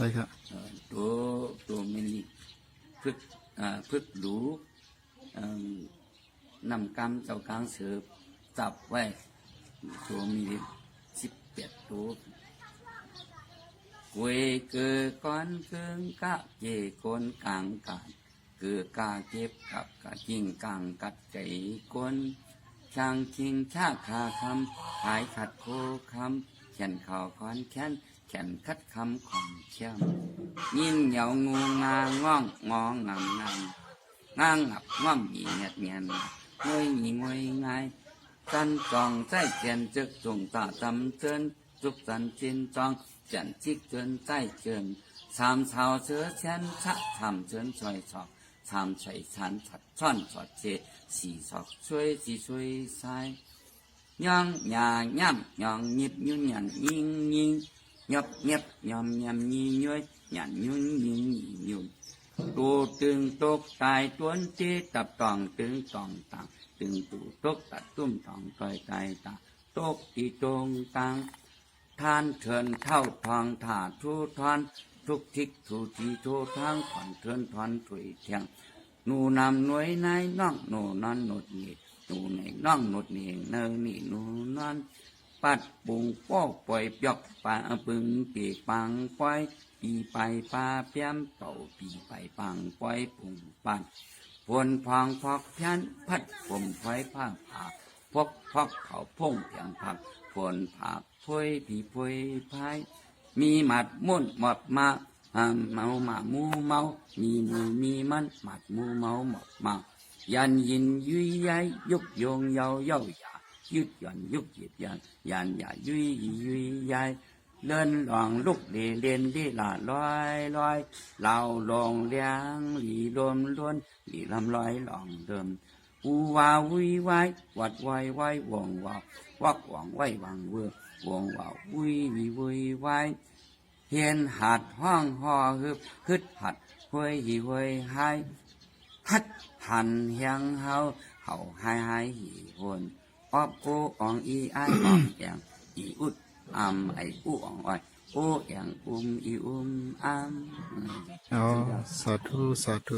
ได้ครับตัวเมลิพึกพึกหลูนำกำเจ้ากลางเสือจับไว้ตัวมี18ตัวกุยเกือก้อนเกืองกะเจโกนกลางกาดเกือกาเก็บกับกะจิงกลางกัดใจกนช่างชิงชาคาคำขายขัดโคคำเขียนข่าวคอนแค้นแขนคัดคำของเชื่อมยิ่งเหยางูงาง่องงองงำงำง่างงับง่อมหีเงียดเงียนงวยหงีงวยง่ายจันจองใจเจียนจึกจงตาจำเจินจุกจันจินจองจันจิกเจินใจเจินสามเท้าเสือเชนชะทำเจินชอยชอกทำใส่ชันฉัดช่อนสอดเจสีสอกช่วยสีช่วยใส่ย่องหยาย่ำย่องหยิบยุ่นหยันยิงยิงยบเงียบยอมยำยี่ย้อยหยันยุ่นยิงยุ่นตัวตึงตกตายต้นที่ตับตองตึงตองต่างตึงตูตกตัดตุ้มตองต่อยตายตาตกที่ตรงต่างท่านเถินเท่าทองถาทุทอนทุกทิกทุทีทุทางผ่อนเถินทอนถุยเทียงหนูนำหน่วยนายน้องหนูนอนหนุดหนีหนูในน้องหนุดหนีเนอหนีหนูนอนปัดปุงป้อปล่อยยกปาปึงปีปังปล่อยปีไปปาเปียมเต่าปีไปปังปล่อยปุงปันฝนพองพอกพันพัดผมไฟผ้าผ่าพกพอกเขาพงเพียงผักฝนผักพวยผีพวยพายมีหมัดมุ่นหมดมาเมาหมามูเมามีมูมีมันหมัดมูเมาหมดมายันยินยุยยัยยุกโยงเยาเย้าหยายุดหย่อนยุกหยิบยันยันอย่ายุยยุยยัยเลื่อนหลองลุกเดนดีลาลอยลอยเหล่าลงเลี้ยงหลีลมล้วนหลีลำลอยหลองเดิมอูวาวุยไว้วัดไว้ไว้วงว่าวักหวังไว้วังเวอวงว่าวุยวิวุยไว้เฮียนหัดห้องห่อฮึดหัดหวยหิหวยหายฮัดหันเฮียงเฮาหายหายหิวนอบโออองอีไออองแองอีอุดไออูอองอ้อยโอแองอีอัมอ๋อสาธุสาธุ